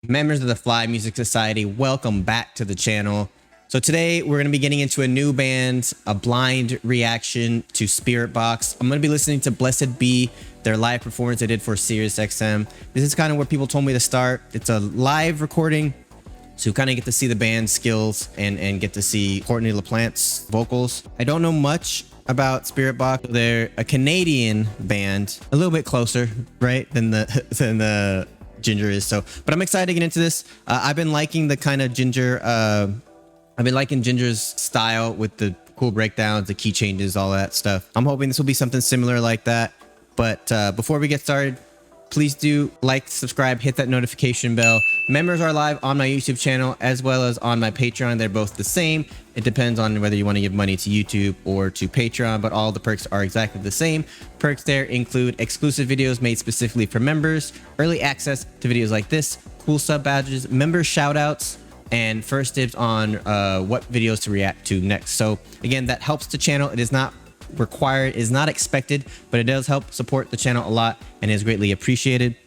Members of the Fly Music Society, welcome back to the channel. So today we're going to be getting into a new band, a blind reaction to Spiritbox. I'm going to be listening to Blessed Be, their live performance they did for SiriusXM. This is kind of where people told me to start. It's a live recording, so you kind of get to see the band's skills and get to see Courtney LaPlante's vocals. I don't know much about Spiritbox. They're a Canadian band, a little bit closer, right, than the Ginger is. So, but I'm excited to get into this. I've been liking the kind of Ginger. I've been liking Ginger's style with the cool breakdowns, the key changes, all that stuff. I'm hoping this will be something similar like that. But before we get started, please do like, subscribe, hit that notification bell. Members are live on my YouTube channel as well as on my Patreon. They're both the same. It depends on whether you want to give money to YouTube or to Patreon, but all the perks are exactly the same. Perks there include exclusive videos made specifically for members, early access to videos like this, cool sub badges, member shoutouts, and first dibs on what videos to react to next. So again, that helps the channel. It is not required, is not expected, but it does help support the channel a lot and is greatly appreciated.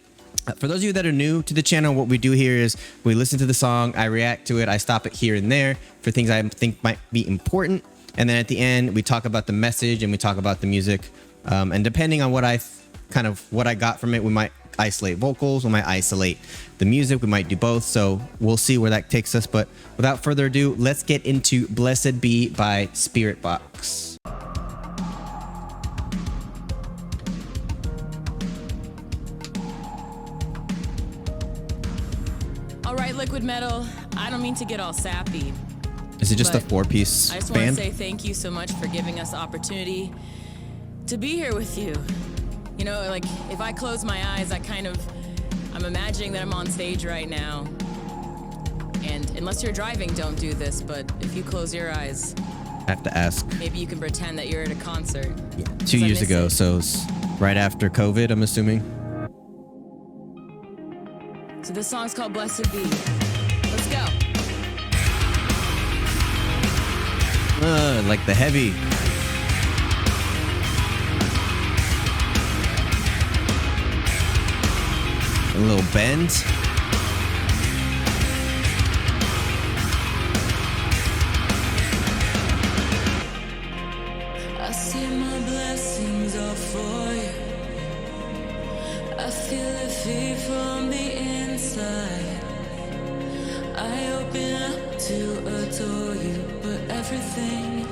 For those of you that are new to the channel, what we do here is we listen to the song, I react to it, I stop it here and there for things I think might be important, and then at the end we talk about the message and we talk about the music, and depending on what I got from it, we might isolate vocals, we might isolate the music, we might do both. So we'll see where that takes us, but without further ado, let's get into Blessed Be by Spiritbox. All right, Liquid Metal, I don't mean to get all sappy. Is it just a four-piece band? I just want to band? say thank you so much for giving us the opportunity to be here with you. You know, like, if I close my eyes, I'm imagining that I'm on stage right now. And unless you're driving, don't do this, but if you close your eyes, I have to ask. maybe you can pretend that you're at a concert. Yeah. 2 years ago, so it's right after COVID, I'm assuming. So this song's called Blessed Be. Let's go. Like the heavy. A little bend. I see my blessings are for you. I feel it feed from the inside. I open up to adore you, but everything.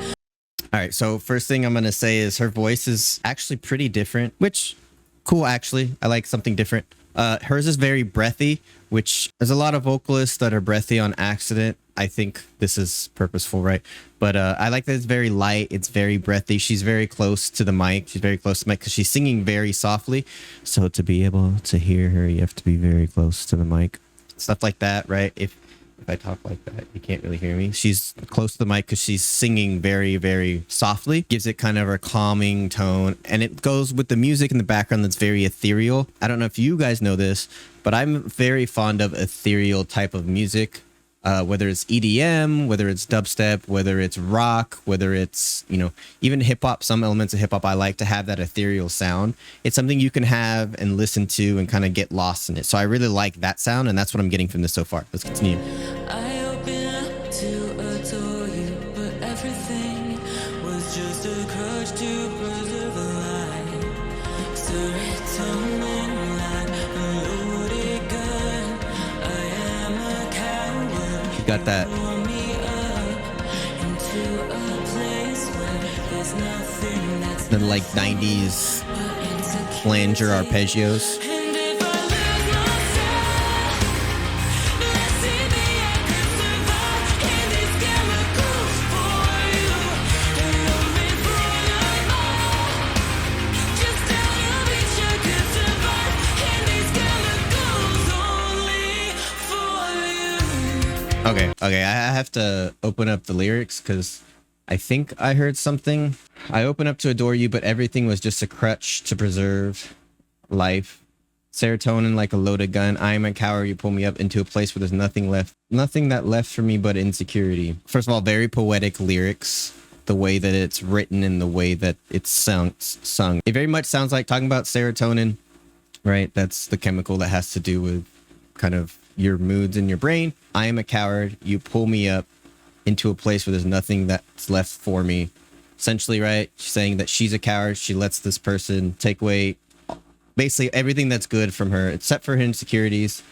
All right, so first thing I'm gonna say is her voice is actually pretty different, which cool. Actually, I like something different. Hers is very breathy, which there's a lot of vocalists that are breathy on accident. I think this is purposeful, right? But I like that it's very light. It's very breathy. She's very close to the mic. She's very close to the mic because she's singing very softly. So to be able to hear her, you have to be very close to the mic. Stuff like that, right? If I talk like that, you can't really hear me. She's close to the mic because she's singing very, very softly. Gives it kind of a calming tone. And it goes with the music in the background that's very ethereal. I don't know if you guys know this, but I'm very fond of ethereal type of music. Whether it's EDM, whether it's dubstep, whether it's rock, whether it's, you know, even hip hop, some elements of hip hop, I like to have that ethereal sound. It's something you can have and listen to and kind of get lost in it. So I really like that sound, and that's what I'm getting from this so far. Let's continue. I open up to adore you, but everything was just a crutch to preserve a lie. Serotonin line, a loaded gun. I am a coward. You got that. Pull me up into a place where there's nothing that's The like 90s flanger arpeggios. And if I lose myself, blessed be I could survive in these chemicals for you. Don't love me for life, just tell your bitch I could survive in these chemicals only for you. Okay, I have to open up the lyrics because I think I heard something. I open up to adore you, but everything was just a crutch to preserve life. Serotonin like a loaded gun. I am a coward. You pull me up into a place where there's nothing left. Nothing that left for me but insecurity. First of all, very poetic lyrics. The way that it's written and the way that it's sung. It very much sounds like talking about serotonin, right? That's the chemical that has to do with kind of your moods in your brain. I am a coward. You pull me up into a place where there's nothing that's left for me. Essentially, right? She's saying that she's a coward. She lets this person take away basically everything that's good from her, except for her insecurities.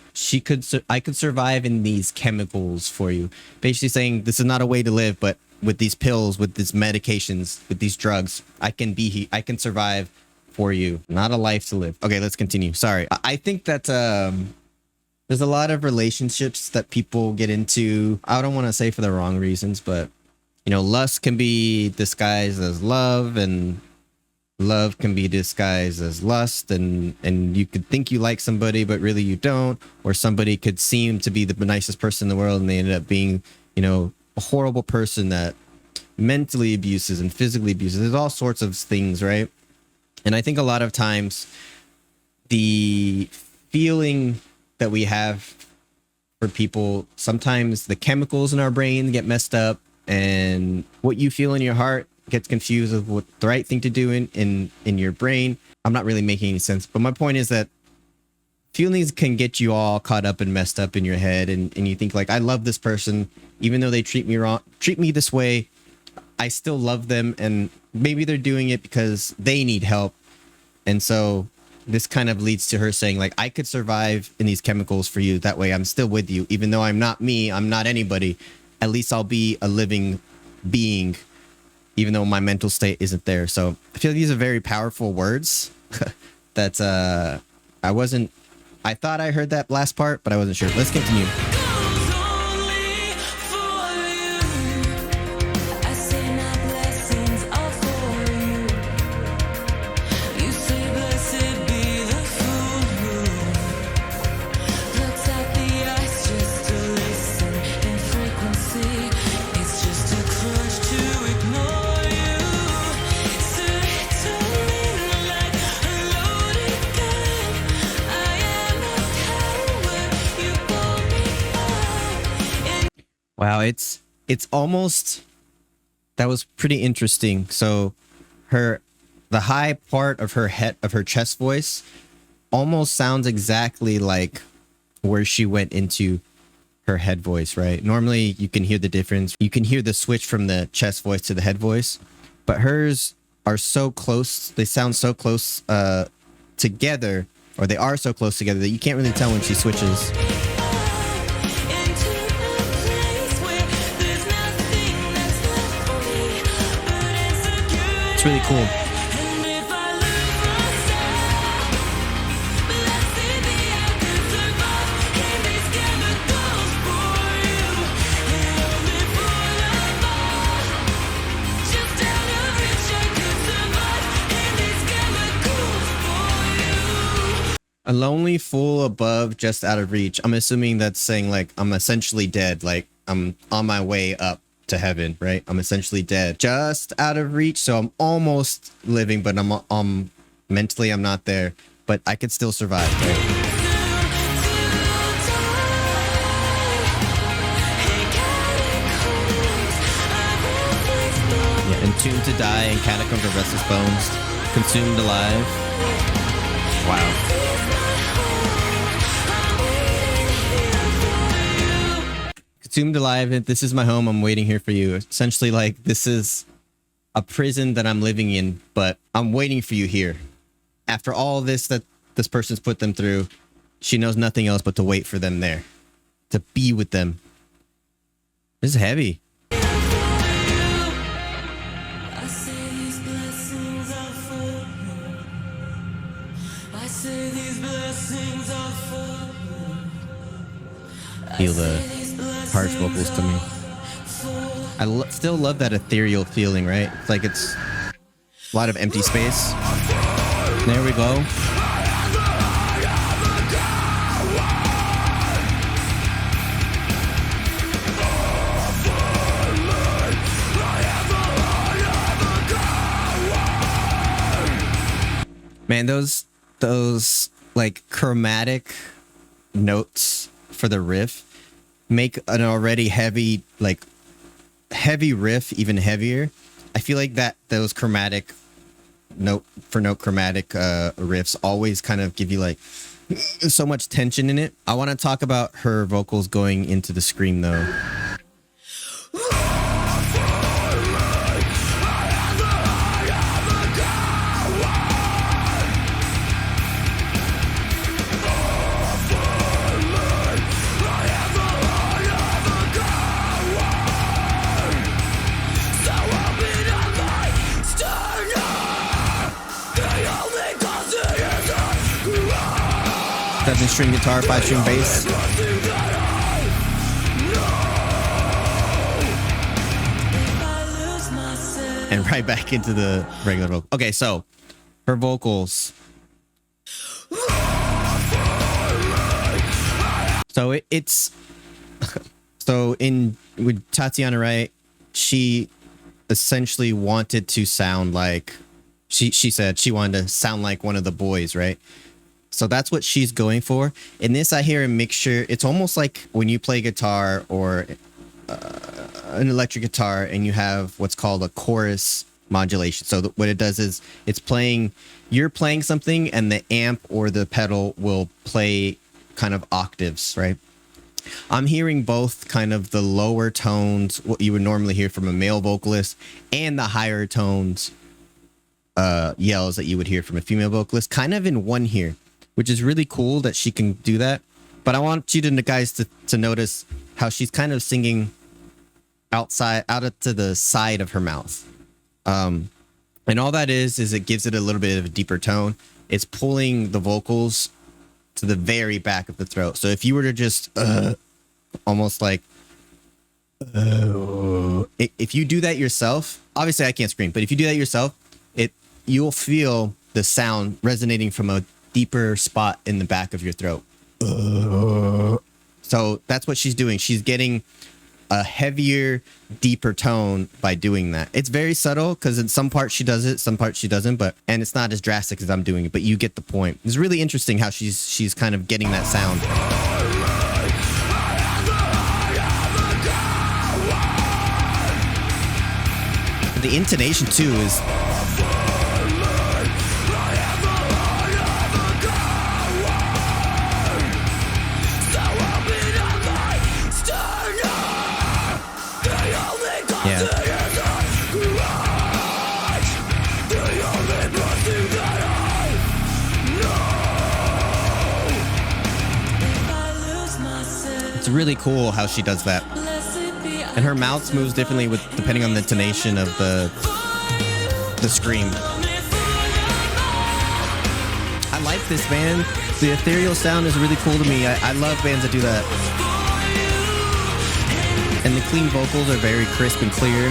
I could survive in these chemicals for you. Basically saying this is not a way to live, but with these pills, with these medications, with these drugs, I can survive for you. Not a life to live. Okay, let's continue. Sorry. I think that there's a lot of relationships that people get into. I don't want to say for the wrong reasons, but you know, lust can be disguised as love, and love can be disguised as lust, and you could think you like somebody but really you don't, or somebody could seem to be the nicest person in the world and they ended up being, you know, a horrible person that mentally abuses and physically abuses. There's all sorts of things, right? And I think a lot of times the feeling that we have for people, sometimes the chemicals in our brain get messed up, and what you feel in your heart gets confused with what the right thing to do in your brain. I'm not really making any sense, but my point is that feelings can get you all caught up and messed up in your head, and you think like, I love this person, even though they treat me this way, I still love them, and maybe they're doing it because they need help. And so this kind of leads to her saying like, I could survive in these chemicals for you, that way I'm still with you, even though I'm not me, I'm not anybody, at least I'll be a living being, even though my mental state isn't there. So I feel like these are very powerful words that I thought I heard that last part, but I wasn't sure. Let's continue. Wow, it's almost, that was pretty interesting. So the high part of her chest voice almost sounds exactly like where she went into her head voice, right? Normally you can hear the difference. You can hear the switch from the chest voice to the head voice, but hers are so close. They sound so close together, or they are so close together that you can't really tell when she switches. It's really cool. A lonely fool above, just out of reach. I'm assuming that's saying like I'm essentially dead, like I'm on my way up to heaven, right? I'm essentially dead, just out of reach. So I'm almost living, but I'm mentally I'm not there, but I could still survive, right? Yeah, entombed to die in catacombs of restless bones, consumed alive. Wow. Consumed alive, this is my home, I'm waiting here for you. Essentially, like, this is a prison that I'm living in, but I'm waiting for you here. After all this that this person's put them through, she knows nothing else but to wait for them there, to be with them. This is heavy. Feel the harsh vocals to me. I still love that ethereal feeling, right? It's like it's a lot of empty space. There we go. Man, those like chromatic notes for the riff make an already heavy riff even heavier. I feel like those chromatic note chromatic riffs always kind of give you like so much tension in it. I want to talk about her vocals going into the scream though. Seven-string guitar, 5-string bass. And right back into the regular vocal. Okay, so her vocals. So it's so in with Tatiana, right? She essentially wanted to sound like she said she wanted to sound like one of the boys, right? So that's what she's going for. In this, I hear a mixture. It's almost like when you play guitar or an electric guitar and you have what's called a chorus modulation. So what it does is you're playing something and the amp or the pedal will play kind of octaves, right? I'm hearing both kind of the lower tones, what you would normally hear from a male vocalist, and the higher tones, yells that you would hear from a female vocalist, kind of in one here, which is really cool that she can do that. But I want you guys to notice how she's kind of singing out to the side of her mouth. And all that is it gives it a little bit of a deeper tone. It's pulling the vocals to the very back of the throat. So if you were to just almost like if you do that yourself, obviously I can't scream, but if you do that yourself, you'll feel the sound resonating from a deeper spot in the back of your throat. So that's what she's doing. She's getting a heavier, deeper tone by doing that. It's very subtle because in some parts she does it, some parts she doesn't, and it's not as drastic as I'm doing it, but you get the point. It's really interesting how she's kind of getting that sound. The intonation too is it's really cool how she does that. And her mouth moves differently depending on the intonation of the scream. I like this band. The ethereal sound is really cool to me. I love bands that do that. And the clean vocals are very crisp and clear.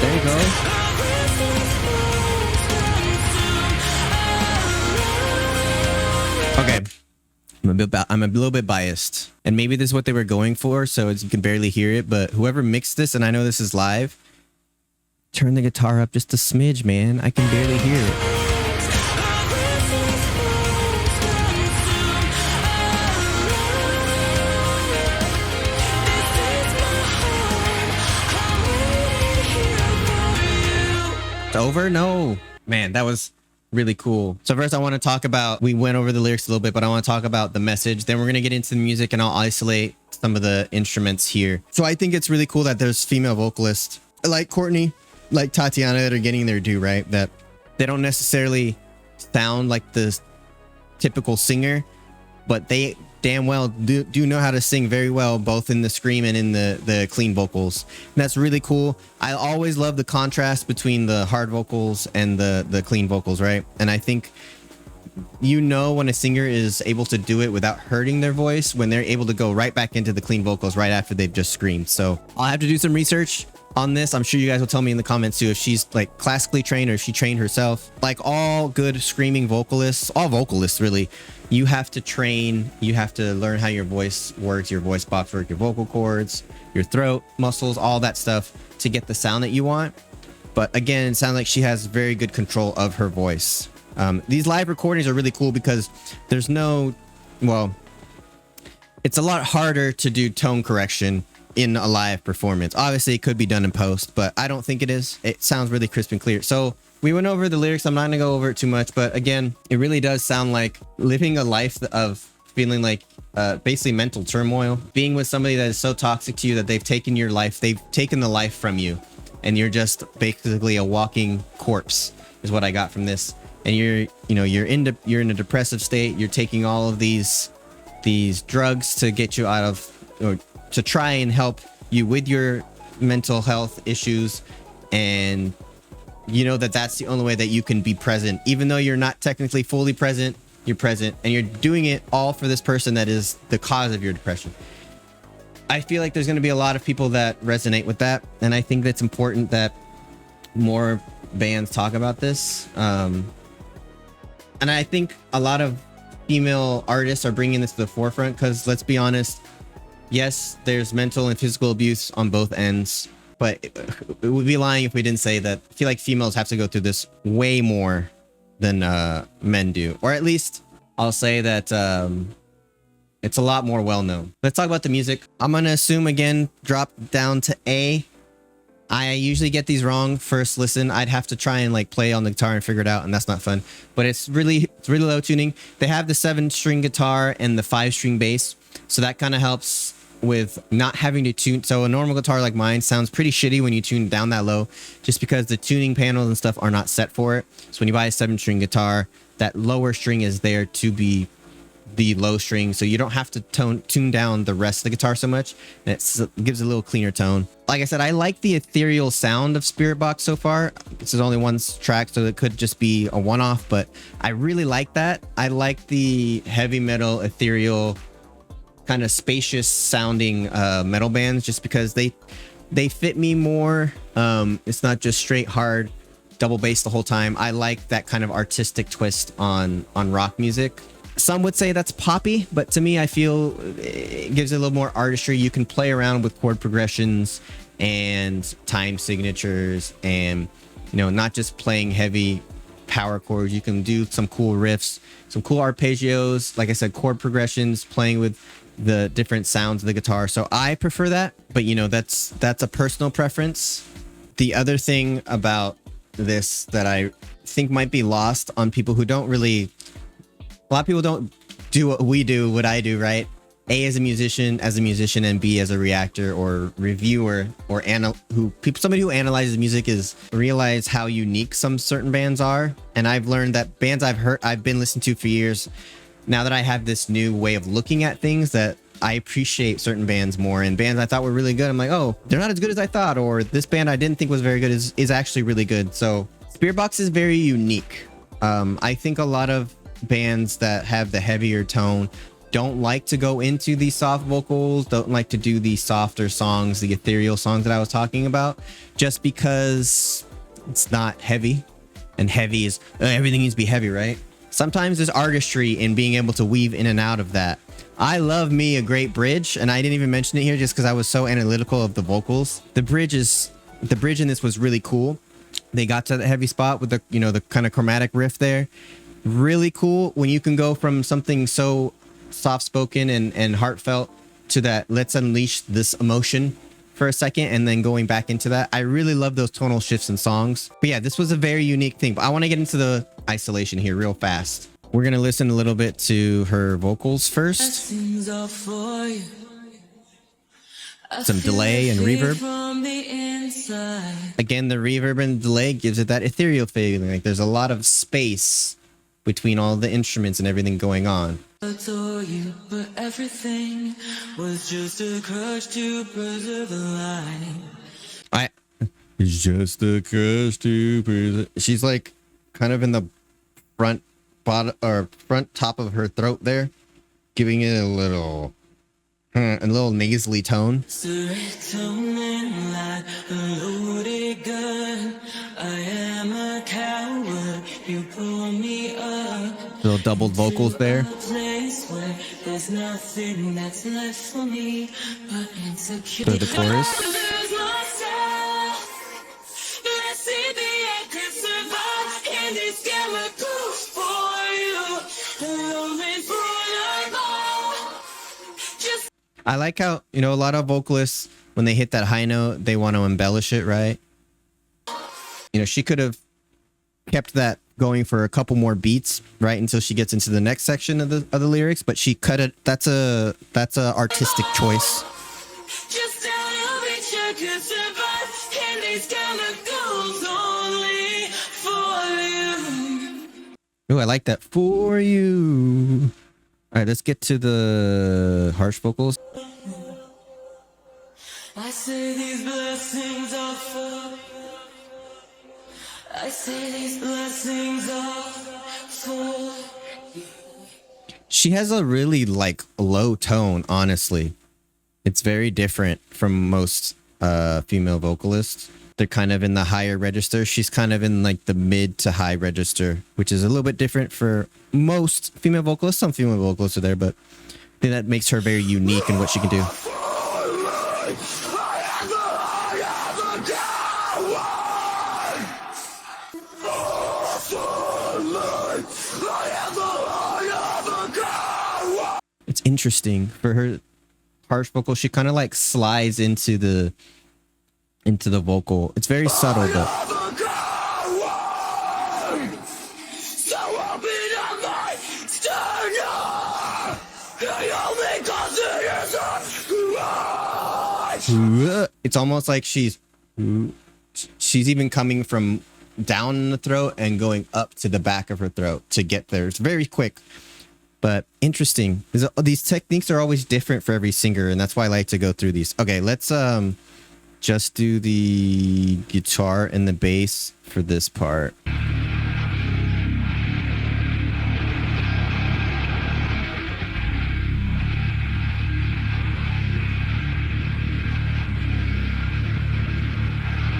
There you go. Okay. I'm a little bit biased, and maybe this is what they were going for, so you can barely hear it, but whoever mixed this, and I know this is live, turn the guitar up just a smidge, man. I can barely hear it. It's over? No. Man, that was really cool. So first I want to talk about, we went over the lyrics a little bit, but I want to talk about the message. Then we're going to get into the music and I'll isolate some of the instruments here. So I think it's really cool that there's female vocalists like Courtney, like Tatiana, that are getting their due, right? That they don't necessarily sound like the typical singer, but they damn well do know how to sing very well, both in the scream and in the clean vocals. And that's really cool. I always love the contrast between the hard vocals and the clean vocals, right? And I think when a singer is able to do it without hurting their voice, when they're able to go right back into the clean vocals right after they've just screamed. So I'll have to do some research on this. I'm sure you guys will tell me in the comments too if she's like classically trained or if she trained herself. Like all good screaming vocalists, all vocalists really, you have to train, you have to learn how your voice works, your voice box work, your vocal cords, your throat muscles, all that stuff to get the sound that you want. But again, it sounds like she has very good control of her voice. These live recordings are really cool because it's a lot harder to do tone correction in a live performance. Obviously it could be done in post, but I don't think it is. It sounds really crisp and clear. So we went over the lyrics. I'm not gonna go over it too much, but again, it really does sound like living a life of feeling like basically mental turmoil, being with somebody that is so toxic to you that they've taken your life, they've taken the life from you, and you're just basically a walking corpse, is what I got from this. And you're in a depressive state. You're taking all of these drugs to get you out of, or to try and help you with your mental health issues, and you know that that's the only way that you can be present, even though you're not technically fully present. You're present, and you're doing it all for this person that is the cause of your depression. I feel like there's going to be a lot of people that resonate with that, and I think that's important that more bands talk about this. And I think a lot of female artists are bringing this to the forefront, because let's be honest, yes, there's mental and physical abuse on both ends, but it would be lying if we didn't say that I feel like females have to go through this way more than men do, or at least I'll say that it's a lot more well known. Let's talk about the music. I'm gonna assume again, drop down to A. I usually get these wrong first listen. I'd have to try and like play on the guitar and figure it out, and that's not fun. But it's really low tuning. They have the 7-string guitar and the 5-string bass, so that kind of helps with not having to tune. So a normal guitar like mine sounds pretty shitty when you tune down that low, just because the tuning panels and stuff are not set for it. So when you buy a 7-string guitar, that lower string is there to be the low string, so you don't have to tune down the rest of the guitar so much, and it gives a little cleaner tone. Like I said, I like the ethereal sound of Spiritbox so far. This is only one track, so it could just be a one-off, but I really like that. I like the heavy metal, ethereal, kind of spacious sounding metal bands, just because they fit me more. It's not just straight hard double bass the whole time. I like that kind of artistic twist on rock music. Some would say that's poppy, but to me, I feel it gives it a little more artistry. You can play around with chord progressions and time signatures, and not just playing heavy power chords. You can do some cool riffs, some cool arpeggios, like I said, chord progressions, playing with the different sounds of the guitar. So I prefer that, but that's a personal preference. The other thing about this that I think might be lost on people who don't really, a lot of people don't do what we do, what I do, right? A, as a musician, and B, as a reactor or reviewer, or somebody who analyzes music, is realize how unique some certain bands are. And I've learned that bands I've been listening to for years, now that I have this new way of looking at things, that I appreciate certain bands more, and bands I thought were really good, I'm like, oh, they're not as good as I thought, or this band I didn't think was very good is actually really good. So Spiritbox is very unique. I think a lot of bands that have the heavier tone don't like to go into the soft vocals, don't like to do the softer songs, the ethereal songs that I was talking about, just because it's not heavy, and heavy is everything needs to be heavy, right? Sometimes there's artistry in being able to weave in and out of that. I love me a great bridge, and I didn't even mention it here just because I was so analytical of the vocals. The bridge in this was really cool. They got to the heavy spot with the kind of chromatic riff there. Really cool when you can go from something so soft-spoken and heartfelt to that, let's unleash this emotion for a second, and then going back into that. I really love those tonal shifts in songs. But yeah, this was a very unique thing. But I want to get into the isolation here real fast. We're going to listen a little bit to her vocals first. Some delay and reverb. Again, the reverb and delay gives it that ethereal feeling. Like there's a lot of space between all the instruments and everything going on. Adore you, but everything was just a crutch to preserve the life. It's just a crutch to preserve. She's like kind of in the front top of her throat there, giving it a little nasally tone. Serotonin like a loaded gun. I am a coward. You pull me up. Little doubled vocals there. There's nothing that's left for me but insecurity. So the chorus. Lose myself. Let's see the end can survive in these chemicals for you. Lonely for just I like how, a lot of vocalists, when they hit that high note, they want to embellish it, right? She could have kept that going for a couple more beats, right, until she gets into the next section of the lyrics, but she cut it. That's a artistic choice. Just a little bit you can survive in these chemicals only for you. Ooh, I like that. For you. All right, let's get to the harsh vocals. I say these blessings are for. I say these blessings are for. She has a really like low tone, honestly. It's very different from most female vocalists. They're kind of in the higher register. She's kind of in like the mid to high register, which is a little bit different for most female vocalists. Some female vocalists are there, but I think that makes her very unique in what she can do. It's interesting for her harsh vocal. She kind of like slides into the vocal. It's very subtle, but it's almost like she's even coming from down in the throat and going up to the back of her throat to get there. It's very quick. But interesting. These techniques are always different for every singer, and that's why I like to go through these. Okay, let's just do the guitar and the bass for this part.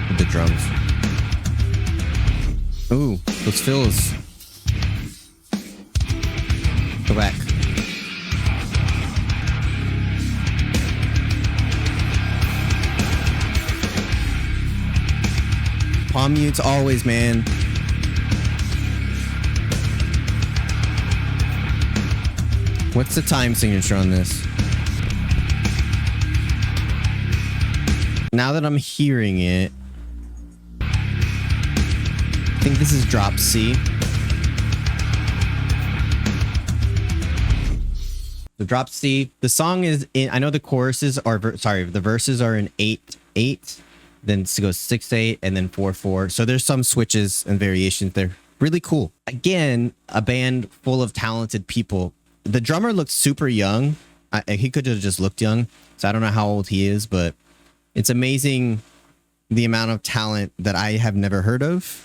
With the drums. Ooh, those fills. Go back. Palm mutes always, man. What's the time signature on this? Now that I'm hearing it, I think this is drop C. The drop C. The song is in. I know the choruses are. The verses are in 8/8. Then it goes 6/8 and then 4/4. So there's some switches and variations there. Really cool. Again, a band full of talented people. The drummer looked super young. He could have just looked young. So I don't know how old he is, but it's amazing the amount of talent that I have never heard of.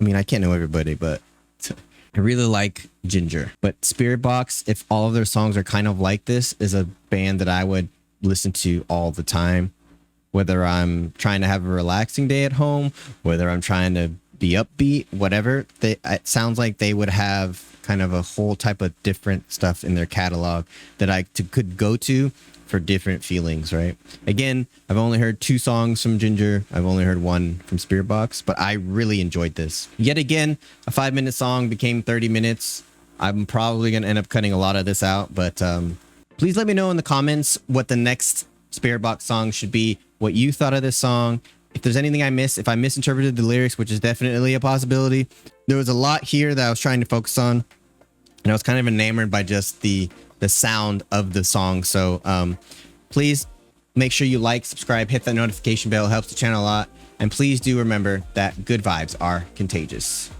I mean, I can't know everybody, but I really like Ginger. But Spiritbox, if all of their songs are kind of like this, is a band that I would listen to all the time. Whether I'm trying to have a relaxing day at home, whether I'm trying to be upbeat, whatever, it sounds like they would have kind of a whole type of different stuff in their catalog that I could go to for different feelings, right? Again, I've only heard 2 songs from Ginger. I've only heard 1 from Spiritbox, but I really enjoyed this. Yet again, a 5-minute song became 30 minutes. I'm probably going to end up cutting a lot of this out, but please let me know in the comments what the next Spiritbox song should be, what you thought of this song. If there's anything I missed, if I misinterpreted the lyrics, which is definitely a possibility. There was a lot here that I was trying to focus on, and I was kind of enamored by just the sound of the song. So please make sure you like, subscribe, hit that notification bell. It helps the channel a lot. And please do remember that good vibes are contagious.